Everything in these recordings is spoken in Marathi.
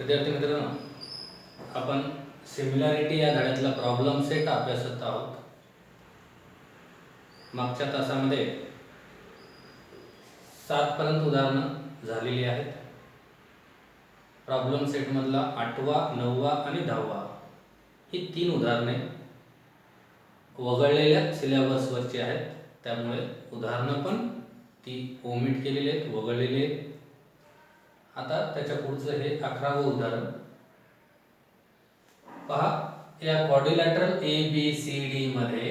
विद्यार्थी मित्रांनो, आपण सिमिलॅरिटी या धड्यातला प्रॉब्लेम सेट अभ्यासत आहोत. मागच्या तासामध्ये 7 पर्यंत उदाहरणं झालेली आहेत. प्रॉब्लेम सेटमधला 8वा, 9वा आणि 10वा ही 3 उदाहरणे वगळलेल्या सिलेबसवरची आहेत. त्यामुळे उदाहरणं पण ती ओमिट केलेली आहेत, वगळलेली आहेत. आता त्याच्या पुढचं हे 11वं उदाहरण पहा. या क्वाड्रिलॅटरल ABCD मध्ये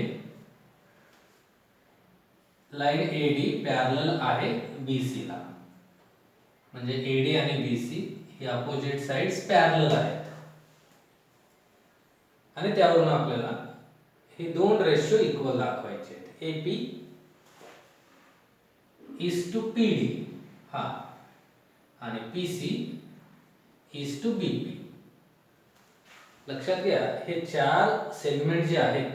लाईन AD पॅरलल आहे BC ला, म्हणजे AD आणि BC ही अपोजिट साइड्स पॅरलल आहेत आणि त्यावरून आपल्याला हे दोन रेशो इक्वल दाखवायचे आहेत. AP इज टू PD हा आणि PC इज टू BP. लक्षात घ्या, हे 4 सेगमेंट जे आहेत,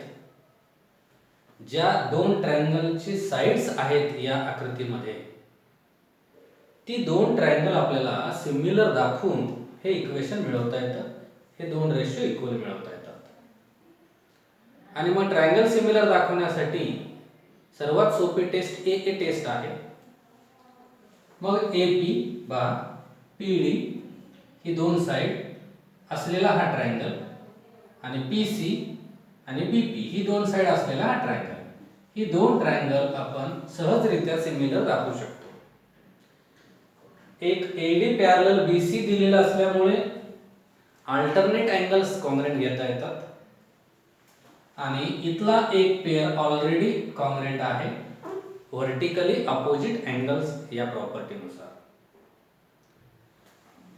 ज्या दोन ट्रायंगलची साइड्स आहेत या आकृतीमध्ये, ती दोन ट्रायंगल आपल्याला सिमिलर दाखवून हे इक्वेशन मिळवता येतं. हे दोन रेशो इक्वल मिळवता येतात. आणि मग ट्रायंगल सिमिलर दाखवण्यासाठी सर्वात सोपी टेस्ट AA टेस्ट आहे. मग AP बा PD ही दोन साइड असलेला हा ट्रायंगल आणि PC आणि BP ही दोन साइड असलेला हा ट्रायंगल, ही दोन ट्रायंगल आपण सहजरित्या सिमिलर दाखवू शकतो. एक AD पॅरलल BC दिलेला असल्यामुळे अल्टरनेट अँगल्स कॉन्ग्रुएंट घेता येतात आणि इथला एक पेअर ऑलरेडी कॉन्ग्रुएंट आहे व्हर्टिकली अपोजिट अँगल्स या प्रॉपर्टीनुसार.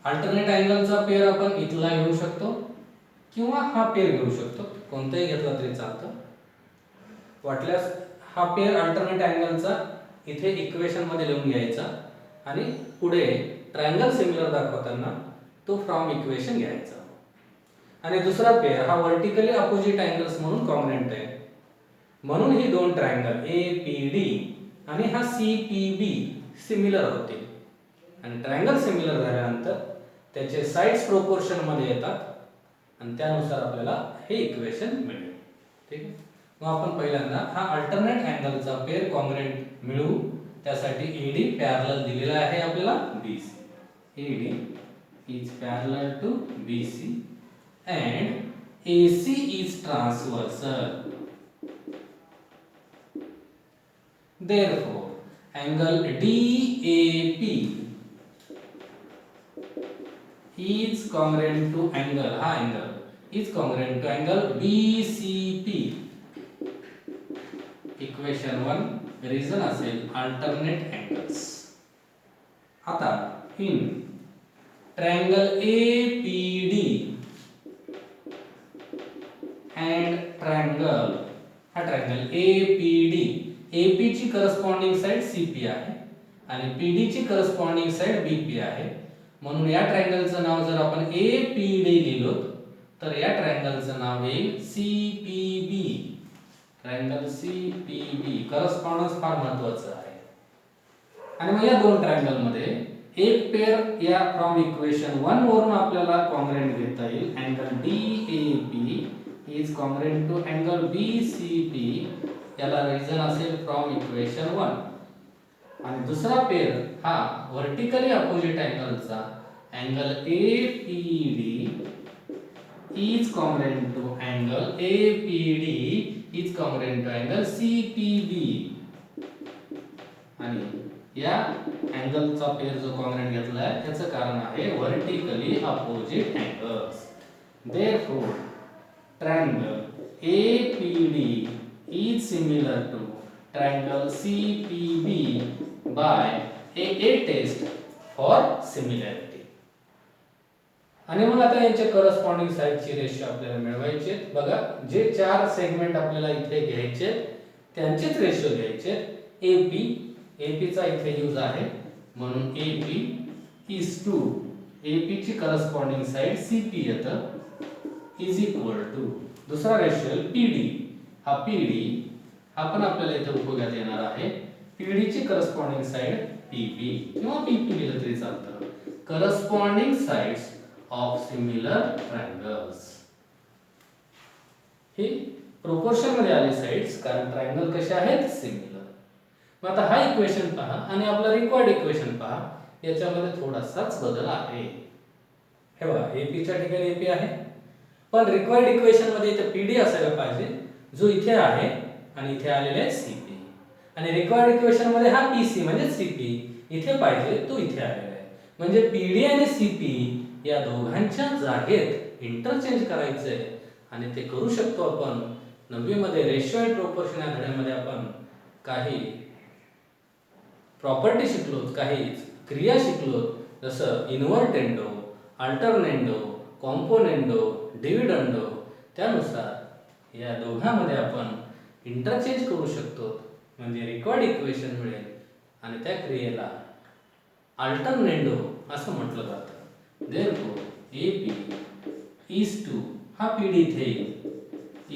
अल्टरनेट अँगलचा पेअर आपण इथला घेऊ शकतो किंवा हा पेअर घेऊ शकतो, कोणताही घेतला तरी चालतं. वाटल्यास हा पेअर अल्टरनेट अँगलचा इथे इक्वेशन मध्ये लिहून घ्यायचा आणि पुढे ट्रायंगल सिमिलर दाखवताना तो फ्रॉम इक्वेशन घ्यायचा. आणि दुसरा पेअर हा व्हर्टिकली अपोजिट अँगल्स म्हणून कॉन्ग्रुएंट आहे, म्हणून ही दोन ट्रायंगल APD आणि हा CPB सिमिलर होतील आणि ट्रायंगल सिमिलर झाल्यानंतर त्याचे साइड्स प्रोपोर्शन मध्ये येतात आणि त्यानुसार आपल्याला हे इक्वेशन मिळेल. ठीक आहे. मग आपण पहिल्यांदा हा अल्टरनेट अँगलचा पेअर कॉन्ग्रुएंट मिळवू. त्यासाठी AD पॅरलल दिलेला आहे आपल्याला BC. AD is parallel to BC and AC is transversal. Therefore, angle DAP is congruent to angle, हा angle is congruent to angle BCP. Equation 1 reason असेल अल्टरनेट अँगल्स. आता in triangle APD and triangle, हा ट्रायंगल APD, AP ची करस्पॉन्डिंग साइड CP आहे आणि PD ची करस्पॉन्डिंग साइड BP आहे. म्हणून या ट्रायंगलचं नाव जर आपण APD लिहिलो तर या ट्रायंगलचं नाव येईल CPB. ट्रायंगल CPB करस्पॉन्डन्स फार महत्त्वाचं आहे. आणि मग या दोन ट्रायंगल मध्ये एक पेअर या फ्रॉम इक्वेशन 1 वरून आपल्याला कॉन्ग्रुएंट घेता येईल. Angle DAP is congruent to angle BCP. याला रिझन असेल फ्रॉम इक्वेशन 1. आणि दुसरा पेअर हा व्हर्टिकली अपोजिट अँगलचा angle APD is congruent to angle APD is congruent to angle CPB. आणि या अँगलचा पेअर जो कॉन्ग्रुएंट घेतला आहे त्याचं कारण आहे vertically opposite angles. Therefore triangle APD is similar to triangle CPB by AA test for similarity. आणि मग आता यांच्या करस्पॉन्डिंग साइडची रेशो आपल्याला मिळवायची आहे. बघा, जे 4 सेगमेंट आपल्याला इथे घ्यायचे त्यांचेच रेशो घ्यायचे. AP चा इथे यूज आहे म्हणून AP is to AP ची करस्पॉन्डिंग साइड CP येतं is equal to दुसरा रेशो PD. हा PD हा पण आपल्याला इथे उपयोगात येणार आहे. PD ची करस्पॉन्डिंग साइड PP किंवा PP लिहिलं तरी चालतं. Corresponding sides of similar triangles. हे प्रोपोर्शन मध्ये आले साइड्स कारण ट्रायंगल कसे आहेत सिमिलर. मग आता हा इक्वेशन पहा आणि आपला रिक्वायर्ड इक्वेशन पहा, याच्यामध्ये थोडासाच बदल आहे. हे बघा AP च्या ठिकाणी AP आहे, पण रिक्वायर्ड इक्वेशन मध्ये इथे PD असायला पाहिजे जो इथे आहे आणि इथे आलेला आहे CP. आणि रिक्वायर्ड इक्वेशन मध्ये हा PC म्हणजे CP इथे पाहिजे, तो इथे आलेला आहे. म्हणजे PD आणि CP या दोघांच्या जागेत इंटरचेंज करायचंय आणि ते करू शकतो आपण. 9वी मध्ये रेशिओ अँड प्रोपोर्शन या धड्यामध्ये आपण काही प्रॉपर्टी शिकलो, काही क्रिया शिकलो, जसं इन्व्हर्टेंडो, अल्टरनेंडो, कॉम्पोनेंडो, डिव्हिडंडो. त्यानुसार या दोघांमध्ये आपण इंटरचेंज करू शकतो, म्हणजे रिक्वायर्ड इक्वेशन मिळेल आणि त्या क्रियेला अल्टरनेंडो असं म्हटलं जातं. देअरफॉर AP इज टू हा PD इथे येईल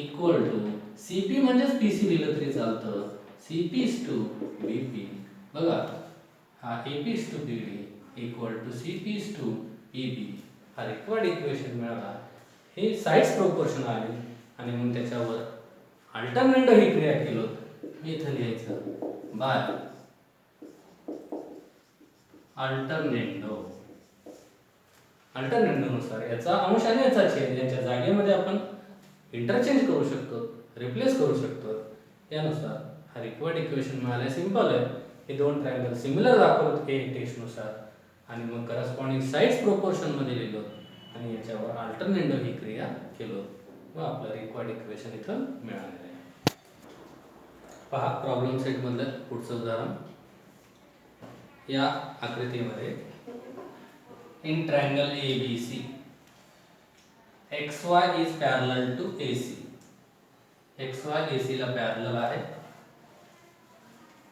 इक्वल टू CP म्हणजेच PC लिहिलं तरी चालतं, CP इज टू BP. बघा हा AP is to PD equal to CP is to EB. हा रिक्वायर्ड इक्वेशन मिळाला. हे साइड्स प्रोपोर्शन आले आणि मग त्याच्यावर अल्टरनेंडो ही क्रिया केलो. मी इथे लिहायचं बाय अल्टरनेंडोनुसार याचा अंश आणि याचा छेद याच्या जागेमध्ये आपण इंटरचेंज करू शकतो, रिप्लेस करू शकतो. यानुसार हा रिक्वायर्ड इक्वेशन मिळाले. सिंपल आहे. हे दोन ट्रायंगल सिमिलर दाखवत हे टेस्टनुसार आणि मग करस्पॉन्डिंग साइड्स प्रोपोर्शन मध्ये लिहिलो आणि याच्यावर अल्टरनेंडो ही क्रिया केलो. मग आपलं रिक्वायर्ड इक्वेशन इथं मिळालेलं आहे. पहा प्रॉब्लेम सेट मधलं पुढचं उदाहरण. या आकृतीमध्ये in triangle ABC XY is parallel to AC. XY AC ला पॅरलल आहे.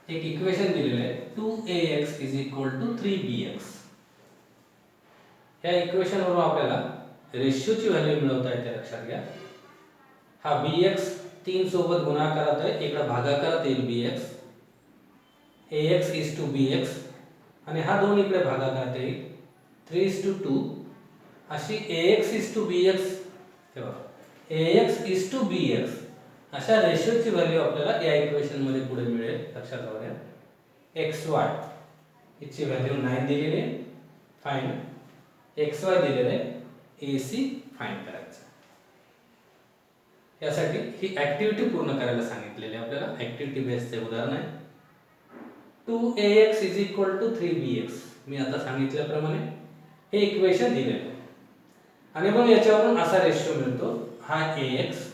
एक इक्वेशन दिलेलं आहे 2AX is equal to 3BX. या इक्वेशन वरून आपल्याला रेशिओची व्हॅल्यू मिळवता येते. लक्षात घ्या हा BX 3 सोबत गुणाकारात आहे, इकडे भागाकारात येईल BX. AX is to BX आणि हा 2 इकडे भागाकारात येईल 3 is to 2. अशी AX is to BX तेव्हा AX is to BX अशा रेशिओची व्हॅल्यू आपल्याला या इक्वेशन मध्ये पुढे मिळेल. लक्षात ठेवा XY याची व्हॅल्यू 9 दिलेली आहे. फाइंड XY दिलेले आहे, AC फाइंड करायचं. यासाठी ही ऍक्टिव्हिटी पूर्ण करायला सांगितलेली आहे आपल्याला. ऍक्टिव्हिटी बेस्डचे उदाहरण आहे. 2AX is equal to 3BX. मी आता सांगितल्याप्रमाणे हे इक्वेशन दिलेले आहे आणि मग याच्यावरून असा रेशिओ मिळतो. हा AX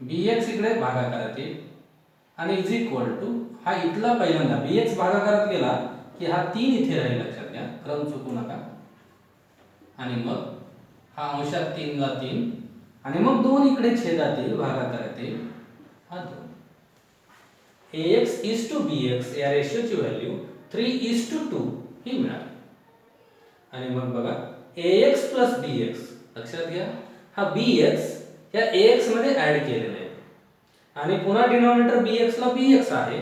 BX इकडे भागाकारात येईल आणि इज इक्वल टू हा इथला पहिल्यांदा BX भागाकारात गेला की हा 3 इथे राहील. लक्षात घ्या, क्रम चुकू नका. आणि मग हा अंशात 3 ला 3 आणि मग 2 इकडे छेदात येईल, भागाकारात येईल हा 2. AX is to BX या रेशिओची व्हॅल्यू 3 is to 2 ही मिळाली. आणि मग बघा AX plus BX. लक्षात घ्या हा BX या AX मध्ये ऍड केलेला आहे आणि पुन्हा डिनॉमिनेटर BX ला BX आहे.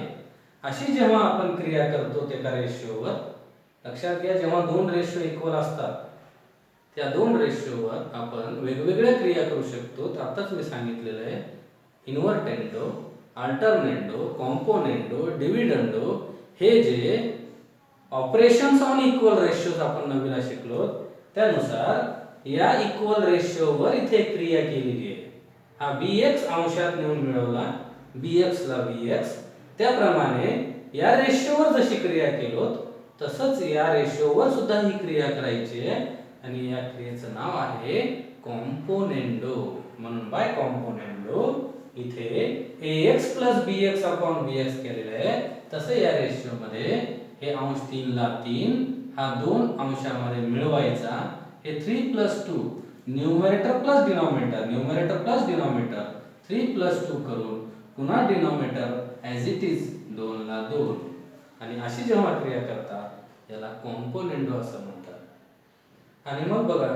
अशी जेव्हा आपण क्रिया करतो त्या रेशिओवर, लक्षात घ्या जेव्हा दोन रेशिओ इक्वल असतात त्या दोन रेशिओवर आपण वेगवेगळ्या क्रिया करू शकतो. तर आताच मी सांगितलेलं आहे इन्व्हर्टेंडो, अल्टरनेंडो, कॉम्पोनेंडो, डिव्हिडंडो हे जे ऑपरेशन्स ऑन इक्वल रेशिओज आपण नवीला शिकलो. त्यानुसार या इक्वल रेशिओवर इथे क्रिया केलेली आहे. हा BX अंशात नेऊन मिळवला BX ला BX. त्याप्रमाणे या रेशिओवर जशी क्रिया केलो तसंच या रेशिओवर सुद्धा ही क्रिया करायची आहे आणि या क्रियेचं नाव आहे कॉम्पोनेंडो. म्हणून बाय कॉम्पोनेंडो इथे AX plus BX upon BX केलेलं आहे. तसं या रेशिओ मध्ये हे अंश 3 ला 3 हा 2 अंशामध्ये मिळवायचा. हे 3 plus 2 numerator plus denominator, numerator plus denominator 3 plus 2 करून पुन्हा डिनॉमिनेटर ॲज इट इज 2 ला 2 आणि अशी जेव्हा क्रिया करतात याला कॉम्पोनेंडो असं म्हणतात. आणि मग बघा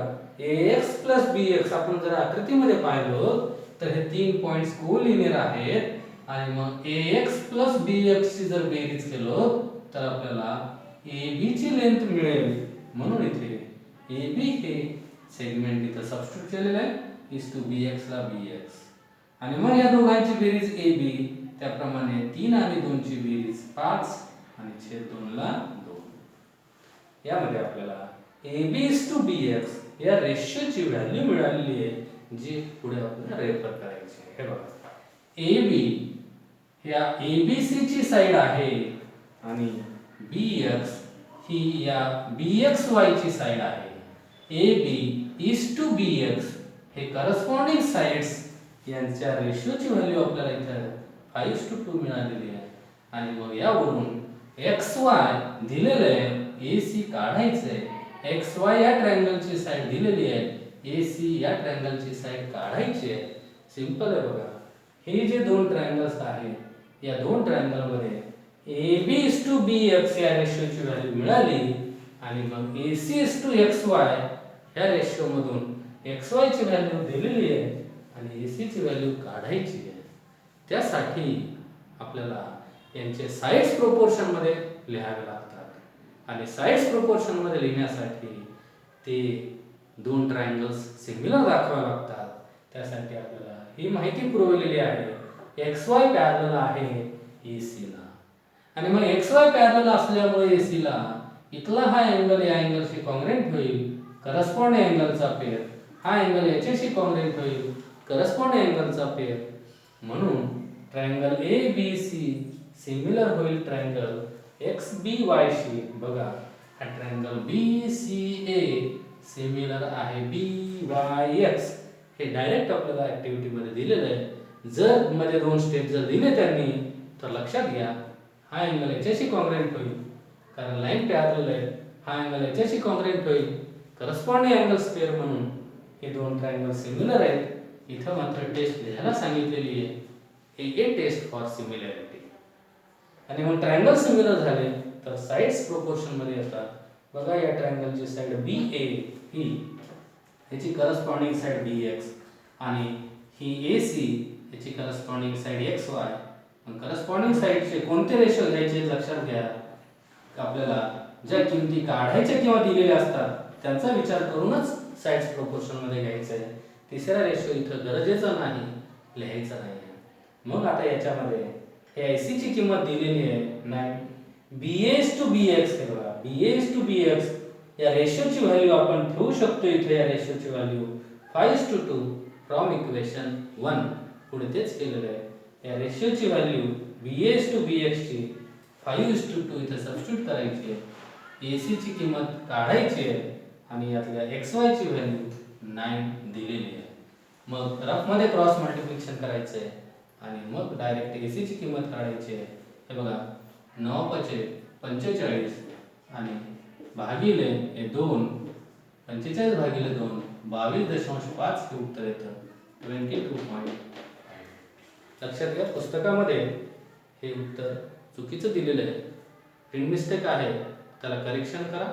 AX plus BX आपण जर आकृतीमध्ये पाहिलो तर हे 3 पॉइंट्स कोलिनियर आहेत आणि मग AX plus BX ची जर बेरीज केलो तर आपल्याला AB ची लेंथ मिळेल. म्हणून इथे AB हे सेगमेंट इथं सबस्टिट्यूट केलेलं आहे इज टू bx ला bx आणि मग या दोघांची बेरीज ab त्याप्रमाणे 3 आणि 2 ची बेरीज 5 आणि छेद 2 ला 2 यामध्ये आपल्याला ab इज टू bx या रेशोची व्हॅल्यू मिळालेली आहे जी पुढे आपल्याला रेफर करायची आहे. हे बघा ab या abc ची साइड आहे आणि bx ही या bxy ची साइड आहे. ab इज टू bx हे करस्पॉन्डिंग साइड्स यांच्या रेशोची व्हॅल्यू आपल्याला इथे 5:2 मिळालेली आहे आणि मग यावरून xy दिलेलं आहे ac काढायचं आहे. xy या ट्रायंगलची साइड दिलेली आहे ac या ट्रायंगलची साइड काढायची आहे. सिंपल आहे बघा. हे जे दोन ट्रायंगल्स आहेत या दोन ट्रायंगल मध्ये ab is to bx या रेशोची व्हॅल्यू मिळाली आणि मग ac is to xy या रेशो मधून xy ची व्हॅल्यू दिलेली आहे आणि ac ची व्हॅल्यू काढायची आहे. त्यासाठी आपल्याला यांचे साइड्स प्रोपोर्शन मध्ये लिहावे लागतात आणि साइड्स प्रोपोर्शन मध्ये लिहिण्यासाठी ते दोन ट्रायंगल्स सिमिलर दाखवावे लागतात. त्यासाठी आपल्याला ही माहिती पुरवलेली आहे. xy पॅरलल आहे ac ला आणि मग xy पॅरलल असल्यामुळे ac ला इथला हा अँगल या अँगलशी कॉन्ग्रुएंट होईल. करस्पॉन्डिंग अँगलचा पेयर हा अँगल याच्याशी कॉन्ग्रुएंट होईल. करस्पॉन्डिंग अँगलचा पेयर म्हणून ट्रायंगल ABC सिमिलर होईल ट्रायंगल XBY शी. बघा हा ट्रायंगल BCA सिमिलर आहे BYX. हे डायरेक्ट आपल्याला ऍक्टिव्हिटी मध्ये दिलेलं आहे. जर मध्ये दोन स्टेप जर दिले त्यांनी तर लक्षात घ्या हा अँगल याच्याशी कॉन्ग्रुएंट होईल कारण लाईन पॅरलल आहे. हा अँगल याच्याशी कॉन्ग्रुएंट होईल. करस्पॉन्डिंग अँगल्स पेयर म्हणून हे दोन ट्रायंगल सिमिलर आहेत. इथं मात्र टेस्ट लिहायला सांगितलेली आहे ए टेस्ट फॉर सिमिलॅरिटी आणि मग ट्रायंगल सिमिलर झाले तर साइड्स प्रोपोर्शन मध्ये येतात. बघा या ट्रायंगलची साइड BA ही याची करस्पॉन्डिंग साइड BX आणि ही AC याची करस्पॉन्डिंग साइड XY. मग करस्पॉन्डिंग साइडचे कोणते रेशो घ्यायचे लक्षात घ्या. आपल्याला ज्या किमती काढायच्या किंवा दिलेल्या असतात त्यांचा विचार करूनच साइड्स प्रोपोर्शन मध्ये घ्यायचं आहे. तिसरा रेशो इथं गरजेचं नाही लिहायचं नाही. मग आता याच्यामध्ये हे AC ची किंमत दिलेली आहे 9 BA to BX हे बघा BA to BX या रेशोची व्हॅल्यू आपण ठेवू शकतो. इथे या रेशोची व्हॅल्यू 5:2 फ्रॉम इक्वेशन 1 पुढे तेच केलेलं आहे. या रेशोची व्हॅल्यू BA to BX ची 5:2 इथे सबस्टिट्यूट करायची आहे. AC ची किंमत काढायची आहे आणि यातल्या XY ची व्हॅल्यू 9 दिलेली आहे. मग रफ मध्ये क्रॉस मल्टिप्लिकेशन करायचं आहे आणि मग डायरेक्ट AC ची किंमत काढायची आहे. हे बघा 9×45 आणि भागिले हे 2 45 भागिले 2 22.5 हे उत्तर येतं 22.5. लक्षात घ्या पुस्तकामध्ये हे उत्तर चुकीचं दिलेलं आहे. प्रिंट मिस्टेक आहे त्याला करेक्शन करा.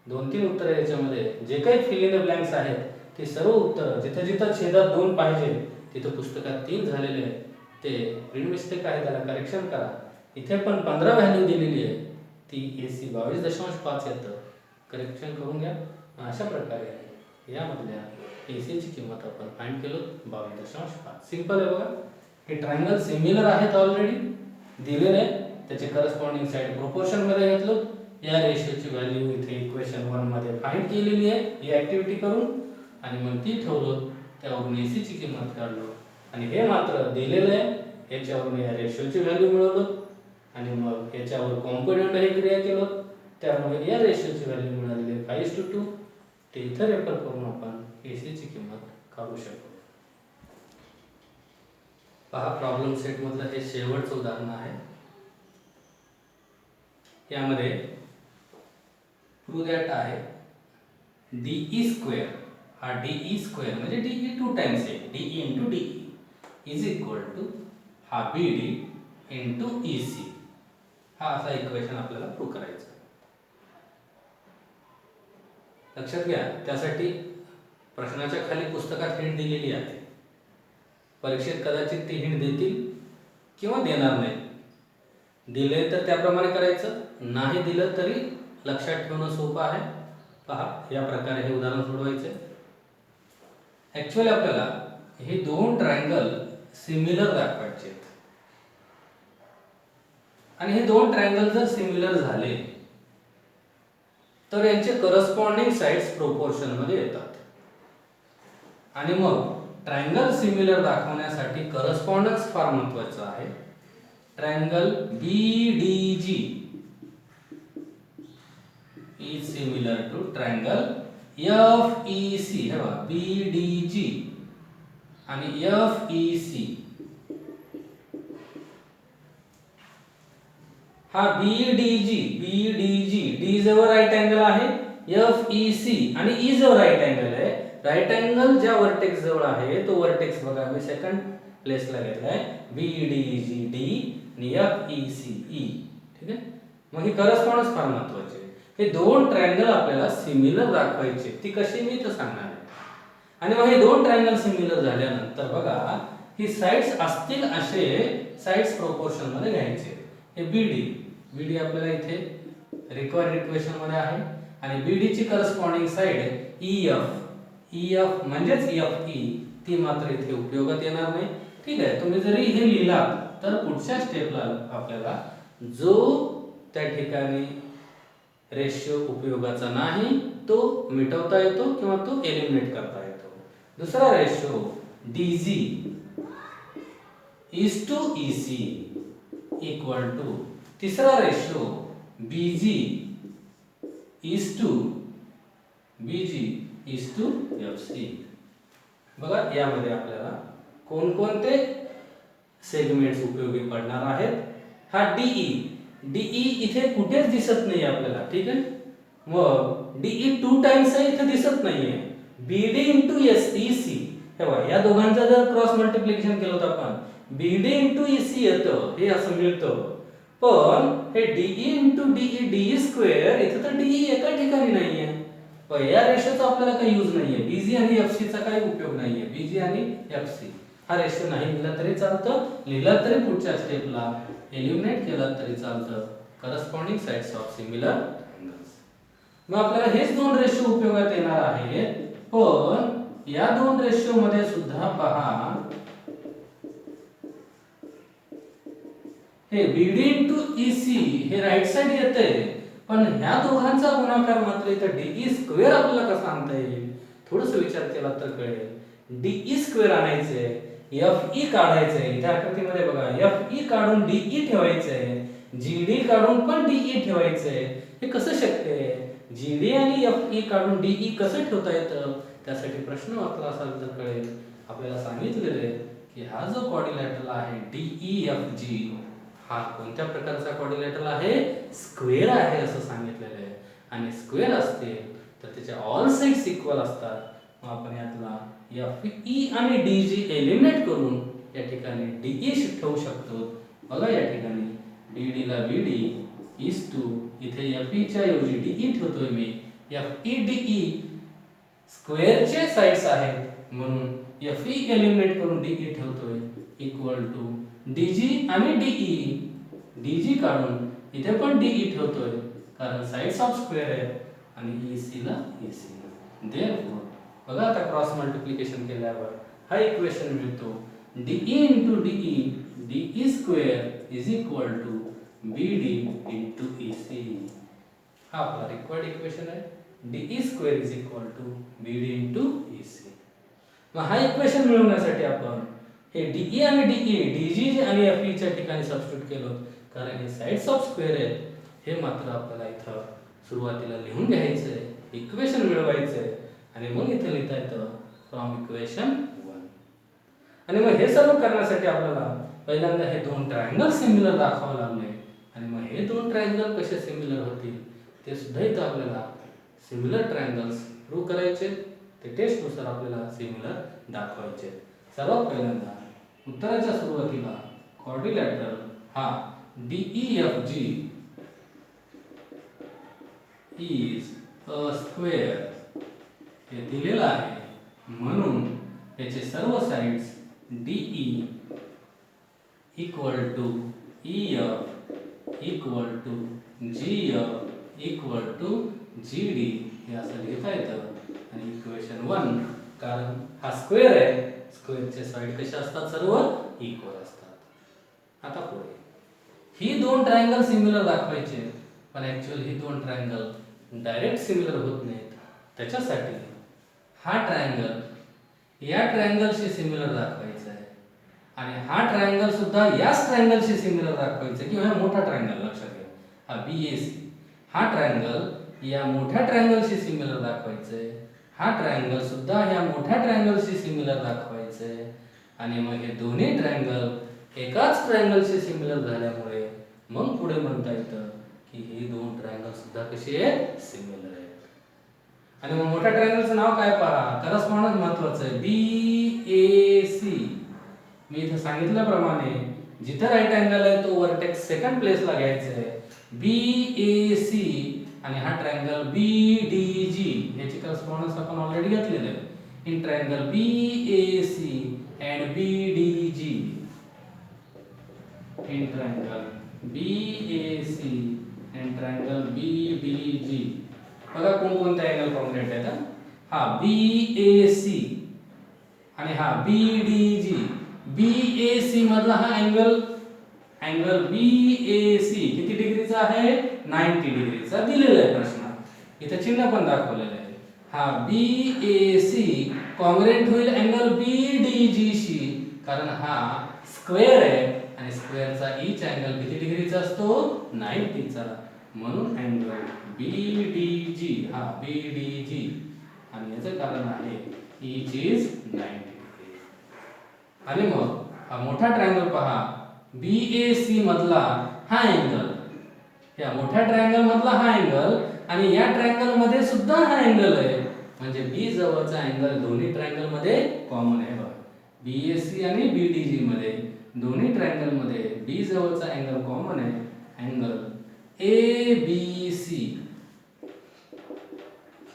2-3 उत्तर याच्यामध्ये जे काही फिल इन द ब्लँक्स आहेत ते सर्व उत्तर जिथे जिथे छेदात 2 पाहिजे तिथे पुस्तकात 3 झालेले आहे. ते प्रिंट मिस्टेक आहे त्याला करेक्शन करा. इथे पण 15 व्हॅल्यू दिलेली आहे ती AC 22.5 येतं. करेक्शन करून घ्या. अशा प्रकारे यामधल्या AC ची किंमत आपण फाइंड केलो 22.5. सिंपल आहे बघा. हे ट्रायंगल सिमिलर आहेत ऑलरेडी दिलेले आहे. त्याचे करस्पॉन्डिंग साइड प्रोपोर्शन मध्ये घेतलो. या रेशोची व्हॅल्यू इथे इक्वेशन 1 मध्ये फाइंड केलेली आहे ही ऍक्टिव्हिटी करून आणि मग ती ठेवलो. त्यावरून AC ची किंमत काढलो आणि हे मात्र दिलेलं आहे याच्यावरून या रेशोची व्हॅल्यू मिळवलो आणि मग याच्यावर कॉम्पोनंट हे क्रिया केलो. त्यामुळे या रेशोची व्हॅल्यू मिळालेली आहे 5:2. ते इथे रेफर करून आपण AC ची किंमत काढू शकतो. पहा प्रॉब्लेम सेट मधलं हे शेवटचं उदाहरण आहे. यामध्ये प्रूव्ह दॅट आहे DE² हा DE² म्हणजे DE 2 टाइम्स आहे DE into DE is equal to हा BD into EC. हा असा इक्वेशन आपल्याला प्रूव्ह करायचं. लक्षात घ्या त्यासाठी प्रश्नाच्या खाली पुस्तकात हिंट दिलेली आहे. परीक्षेत कदाचित ती हिंट देतील किंवा देणार नाही. दिले तर त्याप्रमाणे करायचं. नाही दिलं तरी लक्षात ठेवणं सोपं आहे. पहा या प्रकारे हे उदाहरण सोडवायचे. ऍक्च्युअली आपल्याला हे दोन ट्रायंगल सिमिलर दाखवायचे आहेत आणि हे दोन ट्रायंगल जर सिमिलर झाले तर यांचे करस्पॉन्डिंग साइड्स प्रोपोर्शन मध्ये येतात आणि मग ट्रायंगल सिमिलर दाखवण्यासाठी करस्पॉन्डन्स फार महत्त्वाचा आहे. Triangle BDG is similar to triangle FEC. हे बघा BDG आणि FEC. हा BDG D जवळ राईट अँगल आहे, FEC आणि E जवळ राईट अँगल आहे. राईट अँगल ज्या व्हर्टेक्स जवळ आहे तो व्हर्टेक्स बघा मी सेकंड प्लेसला घेतलाय BDG D आणि FEC E. ठीक आहे. मग ही करस्पॉन्डन्स फार महत्त्वाची आहे. हे दोन ट्रायंगल आपल्याला सिमिलर दाखवायचे, ती कशी मी तर सांगणार आहे. आणि मग हे दोन ट्रायंगल सिमिलर झाल्यानंतर बघा ही साइड्स असतील असे साइड्स प्रोपोर्शन मध्ये घ्यायचे. हे BD आपल्याला इथे रिक्वायर्ड इक्वेशन मध्ये आहे आणि BD ची करस्पॉन्डिंग साइड EF म्हणजेच FE ती मात्र इथे उपयोगात येणार नाही. ठीक आहे. तुम्ही जरी हे लिहिलात तर पुढच्या स्टेपला आपल्याला जो त्या ठिकाणी रेशियो उपयोगाचा नाही तो मिटवता येतो किंवा तो एलिमिनेट करता येतो. दुसरा ratio DG is to EC equal to तिसरा ratio BG is to FC. बघा यामध्ये आपल्याला कोणकोणते सेगमेंट्स उपयोगी पडणार आहेत. हा DE इथे कुठेच दिसत नाही आपल्याला. ठीक आहे. मग DE 2 टाइम्स आहे इथे दिसत नाहीये. BD into EC हे बघा या दोघांचा जर क्रॉस मल्टिप्लिकेशन केलं तर आपण BD into EC येतं, हे असं मिळतं. पण हे DE into DE स्क्वेअर इथे तर DE एका ठिकाणी नाहीये. पण या रेशोचा आपल्याला काही यूज नाहीये. BG आणि FC चा काही उपयोग नाहीये. BG आणि FC हा रेशो नाही लिहिला तरी चालतं, लिहिला तरी पुढच्या स्टेपला एलिमिनेट केला तरी चालतं. Corresponding sides of similar triangles. मग आपल्याला हेच दोन रेशो उपयोगात येणार आहेत. पण या दोन रेशो मध्ये सुद्धा पहा हे BD into EC हे राइट साइड येते, पण ह्या दोघांचा गुणाकार मात्र इथं DE स्क्वेअर आपल्याला कसा आणता येईल थोडंसं विचार केला तर कळेल. DE स्क्वेअर आणायचे, FE काढायचे. इथे आकृतीमध्ये बघा FE काढून DE ठेवायचे, GD काढून पण DE ठेवायचे. हे कसं शक्य आहे? GD आणि FE काढून DE कसं ठेवता येतं? त्यासाठी प्रश्न वाचला असाल तर कळेल. आपल्याला सांगितलेले की हा जो क्वाड्रिलॅटरल आहे DEFG हा कोणत्या प्रकारचा क्वाड्रिलॅटरल आहे? स्क्वेअर आहे असं सांगितलेलं आहे. आणि स्क्वेअर असतील तर त्याच्या ऑल साइड्स इक्वल असतात. मग आपण यातला FE आणि DG एलिमिनेट करून या ठिकाणी DE ठेवू शकतो. बघा या ठिकाणी BD ला BD is to इथे FE च्या ऐवजी DE ठेवतोय मी. FE DE स्क्वेअरचे साइड्स आहेत म्हणून FE एलिमिनेट करून DE ठेवतोय इक्वल टू DG आणि DG काढून इथे पण DE ठेवतोय कारण साइड्स ऑफ स्क्वेअर आहेत आणि EC ला EC. देयरफॉर बघा आता क्रॉस मल्टिप्लिकेशन केल्यावर हा इक्वेशन मिळतो DE into DE square is equal to BD into EC. हा आपला रिक्वायर्ड इक्वेशन आहे. DE square is equal to BD into EC. मग हा इक्वेशन मिळवण्यासाठी आपण हे DE आणि DG आणि FE च्या ठिकाणी सबस्टिट्यूट केलं कारण हे साइड्स ऑफ स्क्वेअर आहेत. हे मात्र आपल्याला इथं सुरुवातीला लिहून घ्यायचं आहे, इक्वेशन मिळवायचं आहे आणि मग इथे लिहिता येतं फ्रॉम इक्वेशन 1. आणि मग हे सर्व करण्यासाठी आपल्याला पहिल्यांदा हे दोन ट्रायंगल सिमिलर दाखवावे लागले आणि मग हे दोन ट्रायंगल कसे सिमिलर होतील ते सुद्धा इथं आपल्याला सिमिलर ट्रायंगल्स प्रूव्ह करायचे. ते टेस्ट नुसार आपल्याला सिमिलर दाखवायचे. सर्वात पहिल्यांदा उत्तराच्या सुरुवातीला क्वाड्रिलॅटरल हा DEFG is a square हे दिलेलं आहे म्हणून याचे सर्व sides DE equal to EF equal to GF equal to GD हे असं लिहिता येतं आणि इक्वेशन 1 कारण हा स्क्वेअर आहे, स्क्वेअरचे साइड कसे असतात, सर्व इक्वल असतात. आता पुढे ही दोन ट्रायंगल सिमिलर दाखवायचे, पण ऍक्च्युअली ही दोन ट्रायंगल डायरेक्ट सिमिलर होत नाहीत. त्याच्यासाठी हा ट्रायंगल या ट्रायंगलशी सिमिलर दाखवायचा आहे आणि हा ट्रायंगल सुद्धा याच ट्रायंगलशी सिमिलर दाखवायचा आहे, किंवा हा मोठा ट्रायंगल लक्षात घ्या, हा BAC, हा ट्रायंगल या मोठ्या ट्रायंगलशी सिमिलर दाखवायचा आहे, हा ट्रायंगल सुद्धा या मोठ्या ट्रायंगलशी सिमिलर दाखवायचा आहे. आणि मग हे दोन्ही ट्रायंगल एकाच ट्रायंगलशी सिमिलर झाल्यामुळे मग पुढे म्हणता येतं की हे दोन ट्रायंगल सुद्धा कसे आहेत, सिमिलर आहेत. आणि मग मोठ्या ट्रायंगलचं नाव काय पहा, करस्पॉन्डन्स महत्त्वाचं आहे, BAC. मी इथे सांगितल्याप्रमाणे जिथे राईट अँगल आहे तो वर्टेक्स सेकंड प्लेसला घ्यायचा आहे, BAC. आणि हा ट्रायंगल BDG, याची करस्पॉन्डन्स आपण ऑलरेडी घेतलेलं आहे. In triangle BAC and BDG, in triangle BAC and triangle BDG, बघा कोणकोणते अँगल कॉन्ग्रुएंट आहेत. हा BAC आणि हा BDG. BAC मधला हा अँगल BAC किती डिग्रीचा आहे, 90 डिग्रीचा दिलेला आहे प्रश्नात, इथे चिन्ह पण दाखवलेलं आहे. हा BAC कॉन्ग्रुएंट होईल अँगल BDG शी, कारण हा स्क्वेअर आहे आणि स्क्वेअरचा ईच अँगल किती डिग्रीचा असतो, 90 चा. म्हणून अँगल BDG, हा BDG, आणि याचं कारण आहे ईच इज 90 डिग्री. आणि मग हा मोठा ट्रायंगल पहा, BAC मधला हा अँगल, या मोठ्या ट्रायंगल मधला हा अँगल आणि या ट्रायंगल मध्ये सुद्धा हा अँगल आहे, म्हणजे B जवळचा अँगल दोन्ही ट्रायंगल मध्ये कॉमन आहे. बघा BAC आणि BDG मध्ये दोन्ही ट्रायंगल मध्ये B जवळचा अँगल कॉमन आहे, अँगल ABC.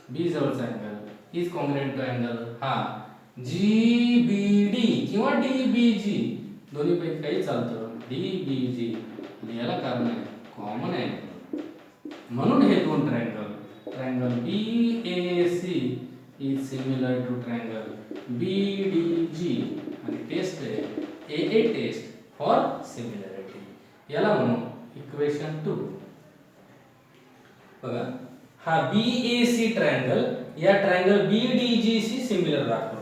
B जवळचा angle is congruent to angle हा GBD किंवा DBG, दोन्ही पैकी काही चालतं, DBG. आणि याला कारण आहे कॉमन अँगल. म्हणून हे दोन triangle BAC is similar to triangle BDG. आणि टेस्ट आहे AA टेस्ट फॉर सिमिलॅरिटी, याला म्हणू इक्वेशन 2. बघा हा BAC ट्रायंगल या ट्रायंगल BDG शी सिमिलर दाखवतो.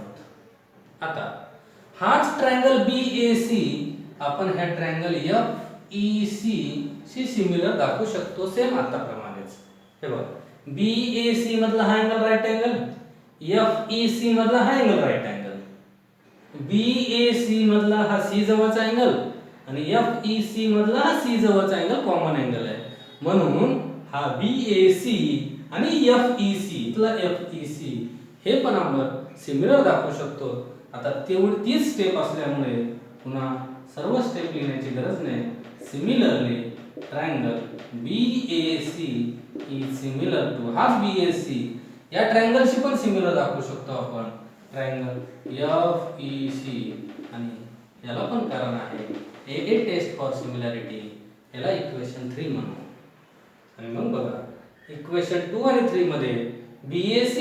आता हाच ट्रायंगल BAC आपण ह्या ट्रायंगल FEC शी सिमिलर दाखवू शकतो, सेम आताप्रमाणेच. हे बघा BAC मधला हा अँगल राईट अँगल, FEC मधला हा अँगल राईट अँगल, BAC मधला हा C जवळचा अँगल आणि FEC मधला हा C जवळचा अँगल कॉमन अँगल आहे. म्हणून हा BAC आणि FEC इथला FEC हे पण आपण सिमिलर दाखवू शकतो. आता तेवढी तीच स्टेप असल्यामुळे पुन्हा सर्व स्टेप लिहिण्याची गरज नाही. Similarly triangle BAC is similar to half BAC, या ट्रायंगलशी पण सिमिलर दाखवू शकतो आपण ट्रायंगल FEC. आणि याला पण कारण आहे AA टेस्ट फॉर सिमिलॅरिटी, याला इक्वेशन 3 म्हणू. आणि मग बघा इक्वेशन 2 आणि 3 मध्ये BAC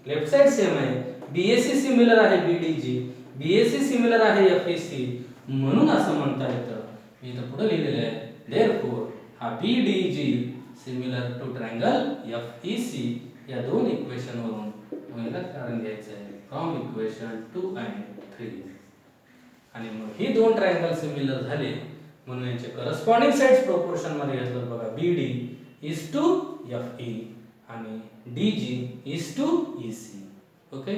लेफ्ट साइड सेम आहे, BAC सिमिलर आहे BDG, BAC सिमिलर आहे FEC. म्हणून असं म्हणता येतं, मी इथं पुढे लिहिलेलं आहे, देअरफॉर हा BDG similar to triangle FEC. या दोन इक्वेशन वरून मला कारण घ्यायचं आहे फ्रॉम इक्वेशन 2 आणि 3. आणि मग ही दोन ट्रायंगल सिमिलर झाले म्हणून यांचे करस्पॉन्डिंग साइड्स प्रोपोर्शन मध्ये घेतलं. बघा BD इज टू FE आणि DG is to EC. Okay,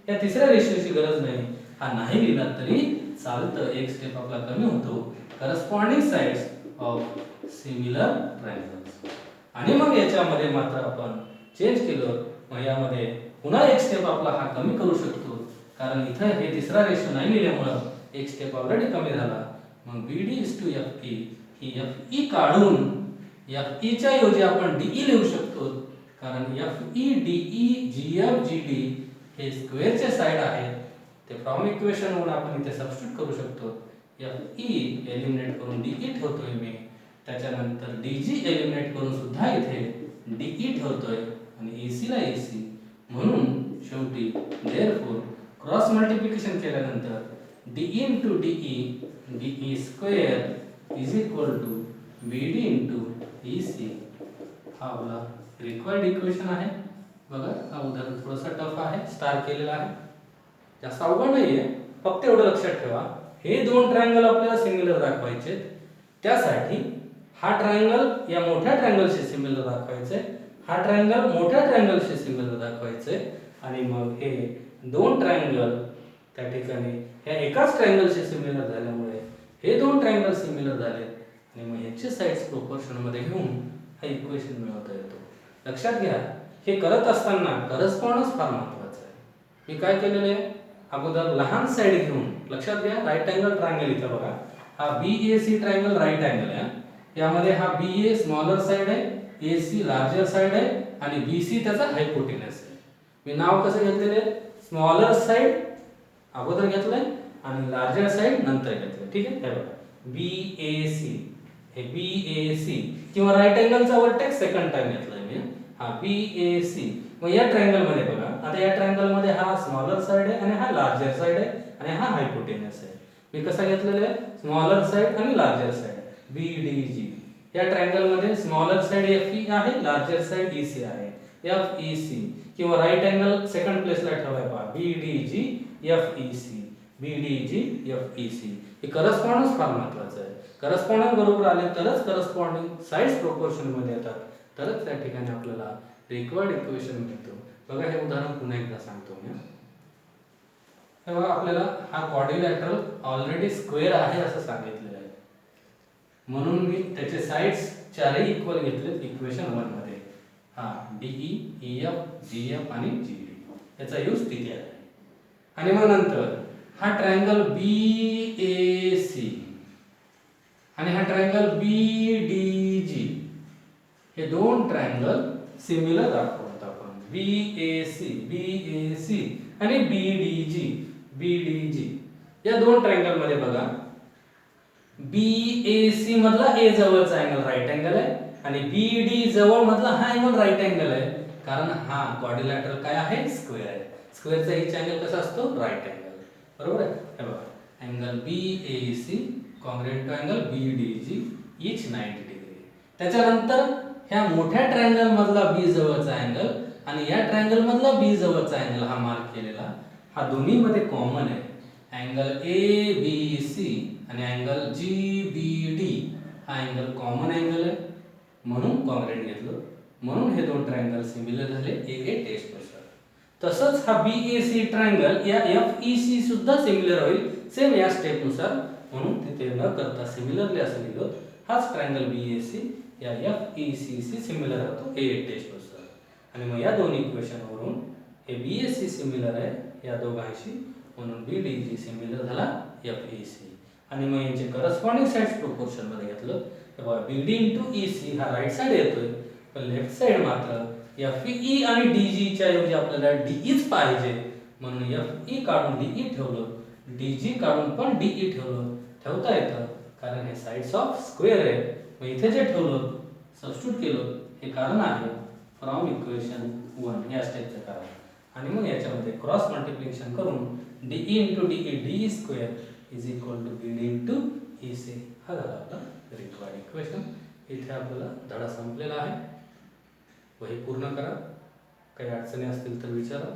या तिसऱ्या रेशोची गरज नाही, हा नाही लिहिला तरी चालतं, एक स्टेप आपला कमी होतो. Corresponding sides of similar triangles. आणि मग याच्यामध्ये मात्र आपण चेंज केलं, मग यामध्ये पुन्हा एक स्टेप आपला हा कमी करू शकतो, कारण इथं हे तिसरा रेशो नाही लिहिल्यामुळं एक स्टेप ऑलरेडी कमी झाला. मग BD इज टू FE ही FE काढून FE च्या ऐवजी आपण DE लिहू शकतो, कारण FE DE GF GD हे स्क्वेअरचे साइड आहेत. ते फ्रॉम इक्वेशन वरून आपण इथे सबस्टिट्यूट करू शकतो. FE एलिमिनेट करून DE ठेवतोय मी, त्याच्यानंतर DG एलिमिनेट करून सुद्धा इथे DE ठेवतोय आणि AC ला AC. म्हणून शेवटी शेवटी देअरफॉर क्रॉस मल्टिप्लिकेशन केल्यानंतर D into DE square is equal to BD into E C हा आपला रिक्वायर्ड इक्वेशन आहे. बघा हा उदाहरण थोडासा टफ आहे, स्टार केलेला आहे, जास्त अवघड नाहीये. फक्त एवढं लक्षात ठेवा, हे दोन ट्रायंगल आपल्याला सिमिलर दाखवायचे, त्यासाठी हा ट्रायंगल या मोठ्या ट्रायंगलशी सिमिलर दाखवायचे, हा ट्रायंगल मोठ्या ट्रायंगलशी सिमिलर दाखवायचे, आणि मग हे दोन ट्रायंगल त्या ठिकाणी ह्या एकाच ट्रायंगलशी सिमिलर झाल्यामुळे हे दोन ट्रायंगल सिमिलर झाले आणि मग ह्याचे साइड्स प्रोपोर्शन मध्ये घेऊन हा इक्वेशन मिळवता येतो. लक्षात घ्या, हे करत असताना करस्पॉन्डन्स फार महत्त्वाचं आहे. मी काय केलेलं आहे, अगोदर लहान साइड घेऊन, लक्षात घ्या राईट अँगल ट्रायंगल इथं बघा, हा BAC ट्रायंगल राईट अँगल आहे. यामध्ये हा BA स्मॉलर साइड आहे, AC लार्जर साइड आहे आणि BC त्याचा हायपोटेनस आहे. मी नाव कसं घेतलेलं आहे, स्मॉलर साइड अगोदर घेतलंय आणि लार्जर साइड नंतर घेतलंय. ठीक आहे, हे बघा BAC, हे BAC किंवा राईट अँगलचा वर्टेक्स सेकंड टाइम घेतलाय मी, हा BAC. मग या ट्रायंगल मध्ये बघा, आता या ट्रायंगल मध्ये हा स्मॉलर साइड आहे आणि हा लार्जर साइड आहे आणि हा हायपोटेनस आहे. मी कसा घेतलेला आहे, स्मॉलर साइड आणि लार्जर साइड, BDG. या ट्रायंगल मध्ये स्मॉलर साइड FE आहे, लार्जर साइड EC आहे, FEC. किंवा राईट अँगल सेकंड प्लेसला ठेवलाय पहा, BDG FEC, BDG FEC. हे करस्पॉन्डन्स फार महत्त्वाचं आहे. करस्पॉन्डन्स बरोबर आले तरच करस्पॉन्डिंग साइड्स प्रोपोर्शन मध्ये येतात, तरच त्या ठिकाणी आपल्याला रिक्वायर्ड इक्वेशन मिळतो. बघा हे उदाहरण पुन्हा एकदा सांगतो मी. हे बघा, आपल्याला हा क्वाड्रिलॅटरल ऑलरेडी स्क्वेअर आहे असं सांगितलेलं आहे, म्हणून मी त्याचे साइड्स चारही इक्वल घेतलेत इक्वेशन 1 मध्ये. हा DE, EF, GF आणि GD याचा यूज तिथे आहे. आणि मग नंतर हा ट्रायंगल BAC आणि हा ट्रायंगल BDG, हे दोन ट्रायंगल सिमिलर दाखवतात आपण. BAC आणि BDG या दोन ट्रायंगल मध्ये बघा, BAC मधला A जवळचा अँगल राईट अँगल आहे आणि BD जवळ मधला हा अँगल राईट अँगल आहे, कारण हा क्वाड्रिलॅटरल काय आहे, स्क्वेअर आहे. स्क्वेअरचा ईच अँगल कसा असतो, राईट अँगल, बरोबर आहे. हे बघा, angle BAC congruent to angle BDG each 90 degree. त्याच्यानंतर ह्या मोठ्या ट्रायंगल मधला B जवळचा अँगल आणि या ट्रायंगल मधला B जवळचा अँगल हा मार्क केलेला, हा दोन्ही मध्ये कॉमन आहे. अँगल ABC आणि अँगल GBD हा अँगल कॉमन अँगल आहे, म्हणून कॉन्ग्रुएंट घेतलं, म्हणून हे दोन ट्रायंगल सिमिलर झाले A टेस्ट नुसार. तसंच हा BAC ट्रायंगल या FEC सुद्धा सिमिलर होईल सेम या स्टेप नुसार, म्हणून तिथे न करता सिमिलरली असं लिहिलं. हाच ट्रायंगल BAC या FEC सिमिलर होतो A टेस्ट नुसार. आणि मग या दोन इक्वेशन वरून हे BAC सिमिलर आहे या दोघांशी, म्हणून BDG सिमिलर झाला FEC. आणि मग यांचे करस्पॉन्डिंग साइड्स प्रोपोर्शन मध्ये घेतलं तेव्हा BD इंटू EC हा राईट साइड येतोय, पण लेफ्ट साइड मात्र FE आणि DG च्या ऐवजी आपल्याला DEच पाहिजे, म्हणून FE काढून DE ठेवलं, DG काढून पण DE ठेवलं. ठेवता येतं कारण हे साइड्स ऑफ स्क्वेअर आहे. मग इथे जे ठेवलं सबस्टिट्यूट केलं हे कारण आहे फ्रॉम इक्वेशन 1 या स्टेपचं कारण. आणि मग याच्यामध्ये क्रॉस मल्टिप्लिकेशन करून DE into DE square is equal to BD into EC हा झाला आपला रिक्वायर्ड इक्वेशन. इथे आपल्याला धडा संपलेला आहे. वही पूर्ण करा, काही अडचणी असतील तर विचारा.